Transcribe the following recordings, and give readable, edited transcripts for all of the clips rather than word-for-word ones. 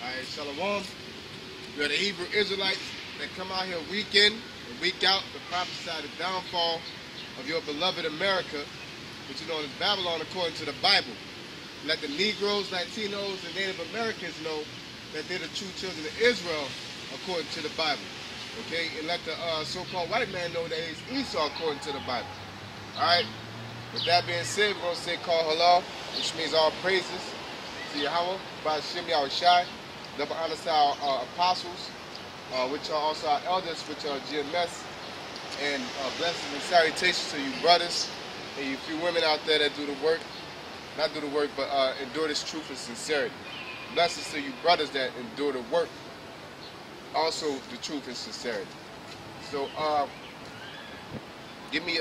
Alright, Shalom. We are the Hebrew Israelites that come out here week in and week out to prophesy the downfall of your beloved America, which you know is Babylon according to the Bible. Let the Negroes, Latinos, and Native Americans know that they're the true children of Israel according to the Bible. Okay? And let the so-called white man know that he's Esau according to the Bible. Alright? With that being said, we're going to say call halal, which means all praises to Yahweh, by Shem Yahushai, double honor to our apostles, which are also our elders, which are GMS, and blessings and salutations to you brothers and you few women out there that do the work, not do the work, but endure this truth and sincerity. Blessings to you brothers that endure the work, also the truth and sincerity. So, give me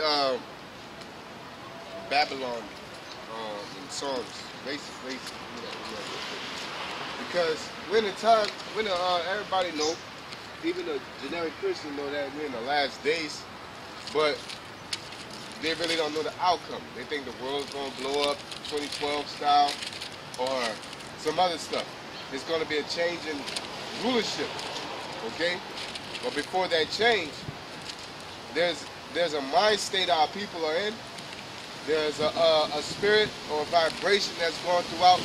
Babylon in Psalms, Rase, because when everybody know, even the generic Christian know that we're in the last days, but they really don't know the outcome. They think the world's gonna blow up 2012 style or some other stuff. There's gonna be a change in rulership, okay? But before that change, there's a mind state our people are in. There's a spirit or a vibration that's going throughout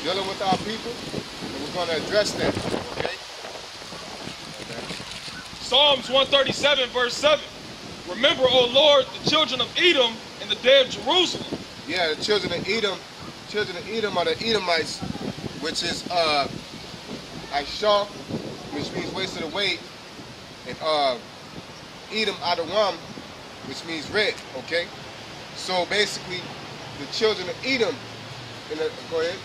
dealing with our people, and we're going to address that, okay? Psalms 137, verse 7. Remember, O Lord, the children of Edom in the day of Jerusalem. Yeah, the children of Edom are the Edomites, which is Aishah, which means wasted away, and Edom Adawam, which means red, okay? So basically, the children of Edom, go ahead.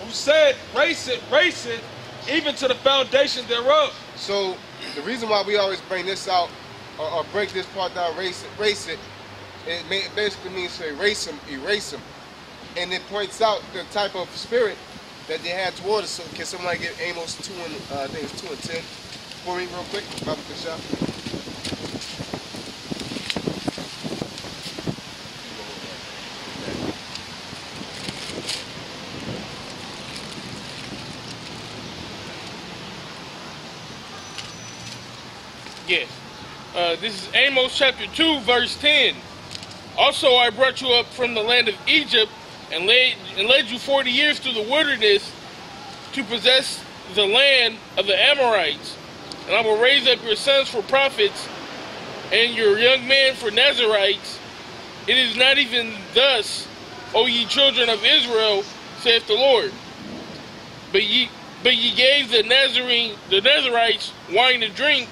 Who said, race it, even to the foundation thereof. So the reason why we always bring this out, or break this part down, race it basically means to erase them. And it points out the type of spirit that they had toward us. So can somebody get Amos 2 and, I think it's 2 and 10 for me real quick? Bible shop. Yes. This is Amos chapter 2, verse 10. Also I brought you up from the land of Egypt and led you 40 years through the wilderness to possess the land of the Amorites. And I will raise up your sons for prophets and your young men for Nazarites. It is not even thus, O ye children of Israel, saith the Lord. But ye gave the Nazarites wine to drink,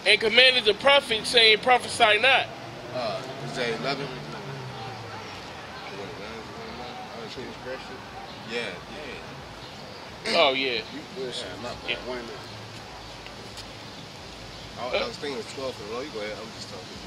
and commanded the prophets, saying, prophesy not. Is that 11? Yeah. Oh, yeah. Yeah. I was thinking it was 12 for the low. You go ahead. I'm just talking.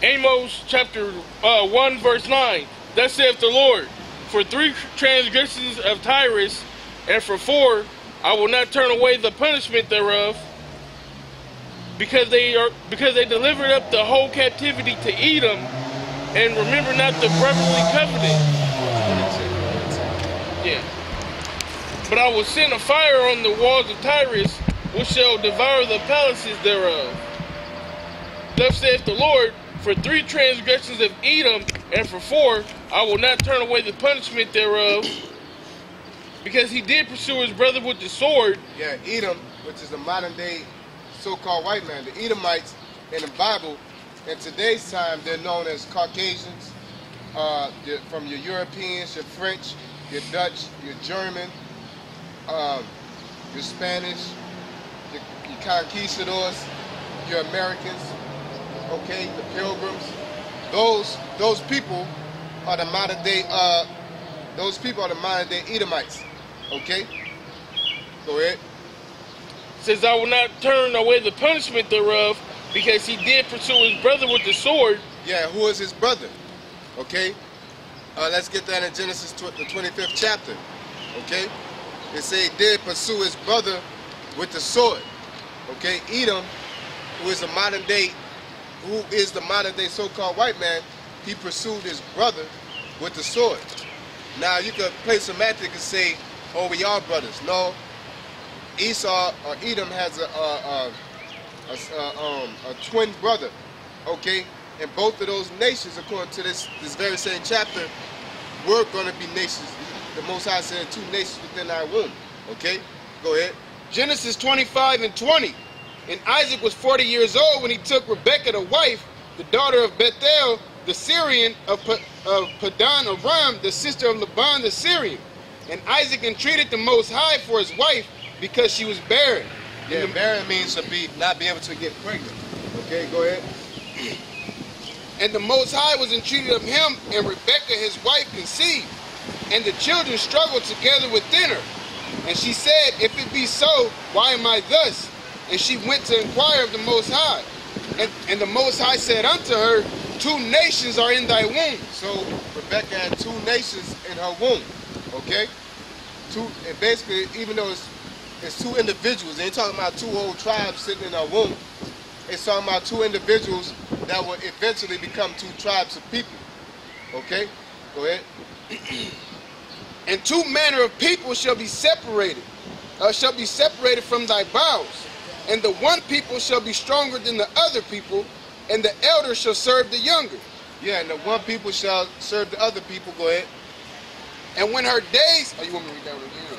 Okay. Amos chapter 1, verse 9. Thus saith the Lord, for 3 transgressions of Tyrus, and for 4, I will not turn away the punishment thereof, because they delivered up the whole captivity to Edom, and remember not the brotherly covenant. Yeah. But I will send a fire on the walls of Tyrus, which shall devour the palaces thereof. Thus saith the Lord, for 3 transgressions of Edom, and for 4, I will not turn away the punishment thereof, because he did pursue his brother with the sword. Yeah, Edom, which is the modern day so-called white man. The Edomites in the Bible, in today's time, they're known as Caucasians, from your Europeans, your French, your Dutch, your German, your Spanish, your conquistadors, your Americans, okay, the Pilgrims. Those people are the modern day. Those people are the modern day Edomites. Okay, go ahead. Says, I will not turn away the punishment thereof, because he did pursue his brother with the sword. Yeah, who is his brother? Okay, let's get that in Genesis the 25th chapter. Okay, it say he did pursue his brother with the sword. Okay, Edom, who is the modern day so-called white man, he pursued his brother with the sword. Now you could play semantic and say, oh, we are brothers. No, Esau or Edom has a twin brother, okay? And both of those nations, according to this very same chapter, were going to be nations. The Most High said 2 nations within our womb, okay? Go ahead. Genesis 25:20. And Isaac was 40 years old when he took Rebekah to wife, the daughter of Bethuel, the Syrian, of Padan Aram, the sister of Laban the Syrian. And Isaac entreated the Most High for his wife because she was barren. Yeah, barren means to not be able to get pregnant. Okay, go ahead. And the Most High was entreated of him, and Rebekah his wife conceived. And the children struggled together within her. And she said, if it be so, why am I thus? And she went to inquire of the Most High. And the Most High said unto her, 2 nations are in thy womb. So Rebekah had 2 nations in her womb. Okay? And basically, even though it's 2 individuals, they ain't talking about 2 whole tribes sitting in her womb. It's talking about 2 individuals that will eventually become 2 tribes of people. Okay? Go ahead. And 2 manner of people shall be separated from thy bowels. And the one people shall be stronger than the other people, and the elder shall serve the younger. Yeah, and the one people shall serve the other people. Go ahead. And when her days... Oh, you want me to read that one again?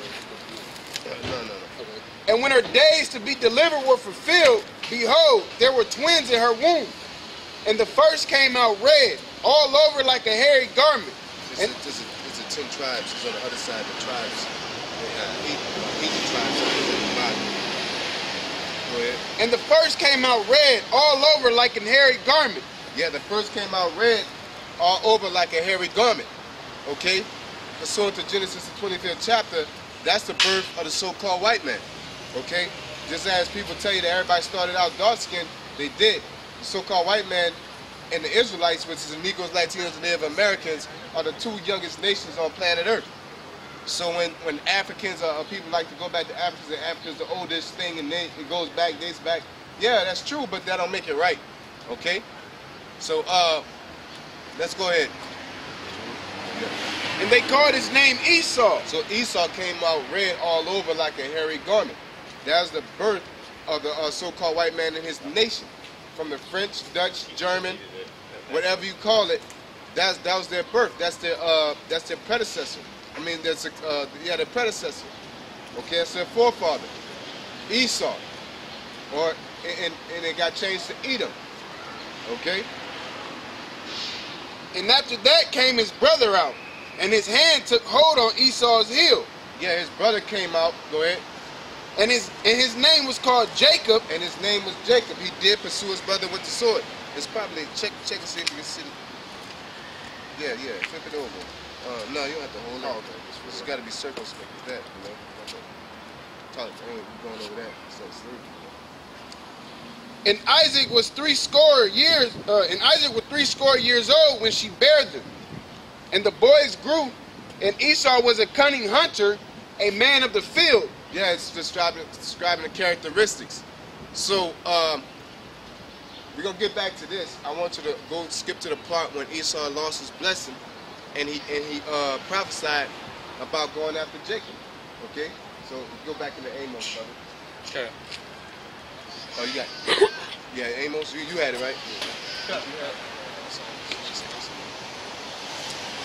No. Okay. And when her days to be delivered were fulfilled, behold, there were twins in her womb. And the first came out red, all over like a hairy garment. It's 10 tribes. It's on the other side of the tribes. They 8 tribes at the bottom. Go ahead. And the first came out red, all over like a hairy garment. Yeah, the first came out red, all over like a hairy garment. Okay? Pursuant to Genesis, the 25th chapter, that's the birth of the so-called white man. Okay? Just as people tell you that everybody started out dark-skinned, they did. The so-called white man and the Israelites, which is the Negroes, Latinos, and Native Americans, are the 2 youngest nations on planet Earth. So when Africans or people like to go back to Africans, and Africa's the oldest thing, and then it goes back, dates back, yeah, that's true, but that don't make it right. Okay? So, let's go ahead. And they called his name Esau. So Esau came out red all over like a hairy garment. That was the birth of the so-called white man in his nation. From the French, Dutch, German, whatever you call it, that was their birth. That's their predecessor. I mean, their predecessor. Okay, that's their forefather, Esau, and it got changed to Edom. Okay. And after that came his brother out, and his hand took hold on Esau's heel. Yeah, his brother came out. Go ahead. And his name was called Jacob. And his name was Jacob. He did pursue his brother with the sword. It's probably check and see if you can see it. Yeah, flip it over. No, you don't have to hold it. It's got to be circumspect with that, you know. We're going over that. So sleep. And Isaac was 80 years. And Isaac was 80 years old when she bare them. And the boys grew. And Esau was a cunning hunter, a man of the field. Yeah, it's describing the characteristics. So we're gonna get back to this. I want you to go skip to the part when Esau lost his blessing, and he prophesied about going after Jacob. Okay, so go back into Amos, brother. Okay. Oh, you got it. Yeah, Amos, you had it right. Yeah.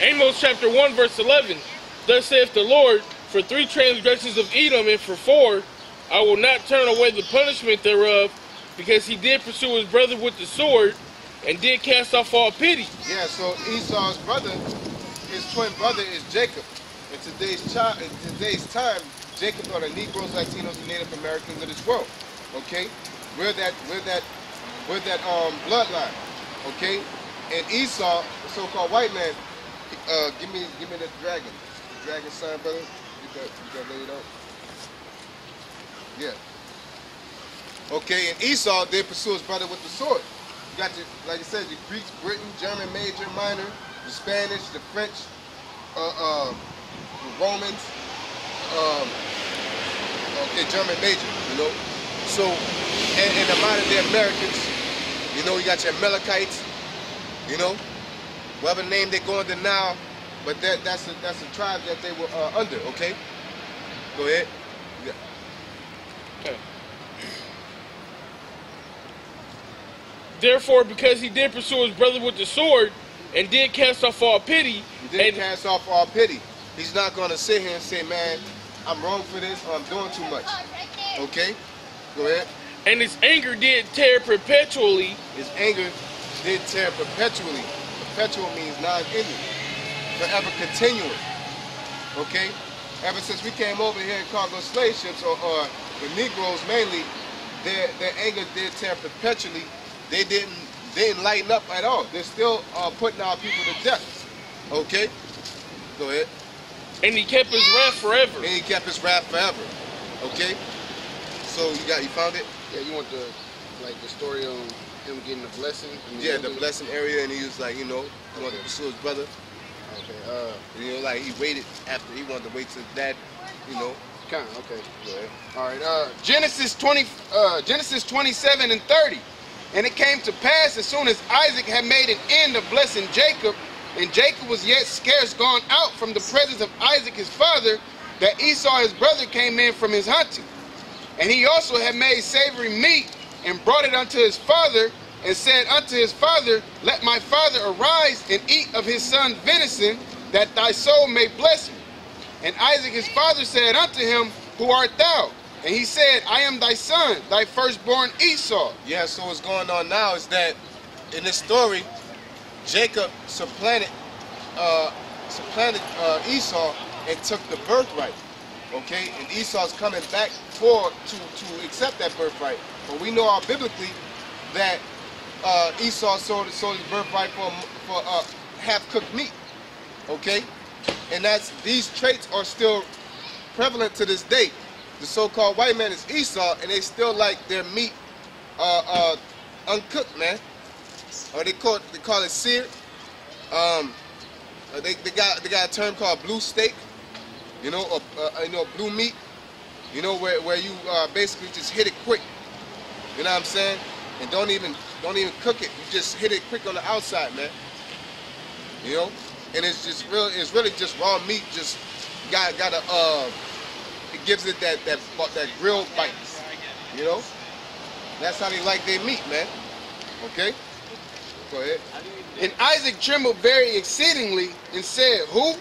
Amos chapter 1 verse 11. Thus saith the Lord, for 3 transgressions of Edom, and for 4, I will not turn away the punishment thereof, because he did pursue his brother with the sword, and did cast off all pity. Yeah, so Esau's brother, his twin brother is Jacob. In today's time, Jacob are the Negroes, Latinos, and Native Americans of this world. Okay? We're that bloodline. Okay? And Esau, the so-called white man, give me the dragon. The dragon sign, brother. You got laid out. Yeah. Okay, and Esau did pursue his brother with the sword. You got like I said, the Greeks, Britain, German major, minor, the Spanish, the French, the Romans, okay, German major, you know. So, and the modern day Americans, you know, you got your Amalekites, you know. whatever name they go under now, but that's a tribe that they were under. Okay, go ahead. Yeah. Okay. Therefore, because he did pursue his brother with the sword and did cast off all pity, he did cast off all pity. He's not going to sit here and say, man, I'm wrong for this or I'm doing too much. Okay? Go ahead. And his anger did tear perpetually. His anger did tear perpetually. Perpetual means non-ending. Forever continuing. Okay? Ever since we came over here in cargo slave ships, or the Negroes mainly, their anger did tear perpetually. They didn't lighten up at all. They're still putting our people to death. Okay? Go ahead. And he kept his wrath forever. And he kept his wrath forever. Okay? So you found it? Yeah, you want the story on him getting the blessing? Yeah, the blessing area, and he was like, he wanted to pursue his brother. Okay. Like he waited after he wanted to wait till dad, Kind of, okay. Go ahead. All right. Genesis 27 and 30. And it came to pass as soon as Isaac had made an end of blessing Jacob, and Jacob was yet scarce gone out from the presence of Isaac his father, that Esau his brother came in from his hunting. And he also had made savory meat, and brought it unto his father, and said unto his father, Let my father arise and eat of his son venison, that thy soul may bless me. And Isaac his father said unto him, Who art thou? And he said, I am thy son, thy firstborn Esau. Yeah, so what's going on now is that in this story, Jacob supplanted Esau and took the birthright. Okay, and Esau's coming back to accept that birthright. But we know biblically that Esau sold his birthright for half-cooked meat. Okay, and these traits are still prevalent to this day. The so-called white man is Esau, and they still like their meat uncooked, man. Or they call it seared. They got a term called blue steak, or blue meat, where you basically just hit it quick. You know what I'm saying? And don't even cook it. You just hit it quick on the outside, man. And it's really just raw meat. Just it gives it that grill bite. That's how they like their meat, man. Okay? Go ahead. And Isaac trembled very exceedingly and said, Who?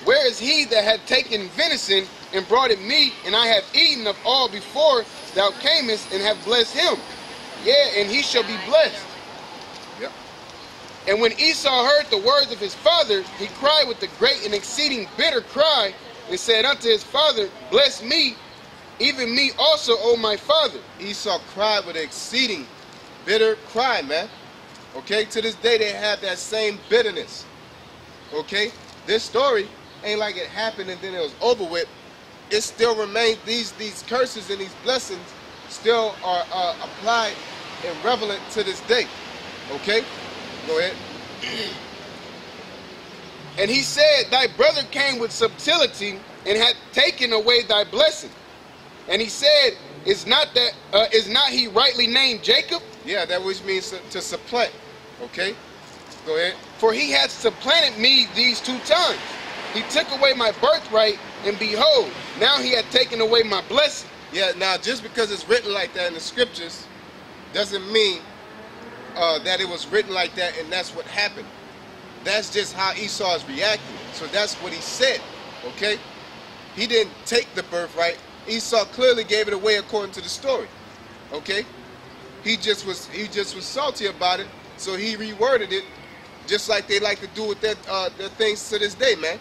Where is he that had taken venison and brought it meat, and I have eaten of all before thou camest, and have blessed him? Yea, and he shall be blessed. Yep. And when Esau heard the words of his father, he cried with a great and exceeding bitter cry, and said unto his father, Bless me, even me also, O my father. Esau cried with an exceeding bitter cry, man. Okay, to this day they have that same bitterness. Okay, this story ain't like it happened and then it was over with. It still remains, these curses and these blessings still are applied and relevant to this day. Okay, go ahead. And he said, Thy brother came with subtlety and hath taken away thy blessing. And he said, is not he rightly named Jacob? Yeah, that which means to supplant. Okay, go ahead. For he hath supplanted me these 2 times. He took away my birthright, and behold, now he hath taken away my blessing. Yeah, now just because it's written like that in the scriptures doesn't mean that it was written like that and that's what happened. That's just how Esau is reacting. So that's what he said. Okay, he didn't take the birthright. Esau clearly gave it away according to the story. Okay, he just was salty about it, so he reworded it, just like they like to do with their things to this day, man.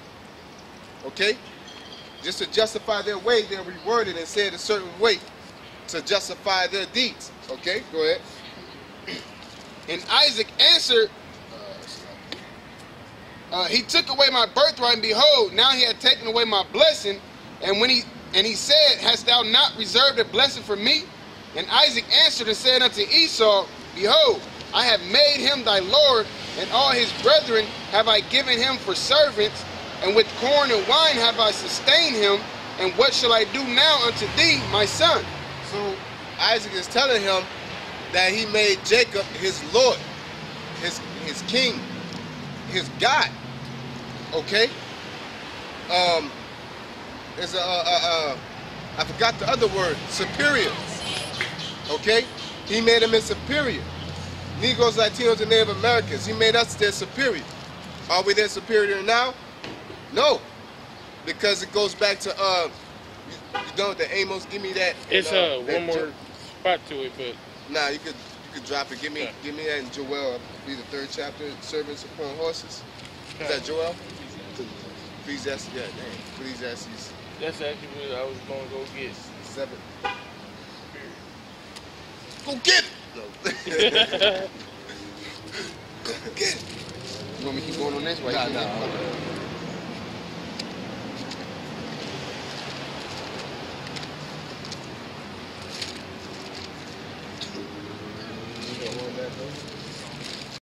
Okay, just to justify their way, they'll reword it and say it a certain way to justify their deeds. Okay, go ahead. And Isaac answered, he took away my birthright, and behold, now he had taken away my blessing. And he said, Hast thou not reserved a blessing for me? And Isaac answered and said unto Esau, Behold, I have made him thy lord, and all his brethren have I given him for servants, and with corn and wine have I sustained him, and what shall I do now unto thee, my son? So Isaac is telling him that he made Jacob his lord, his king. his God. Okay. There's I forgot the other word. Superior. Okay. He made him his superior. Negroes, Latinos, and Native Americans. He made us their superior. Are we their superior now? No. Because it goes back to you don't the Amos. Give me that. It's one more spot to it, but nah, you could drop it. Give me that in Joel. Be the 3rd chapter. Servants upon horses. Is that Joel? Ecclesiastes. Yeah, dang. Ecclesiastes. That's actually what I was gonna go get. 7. Go get it. No. Go get it. You want me to keep going on this way? Nah.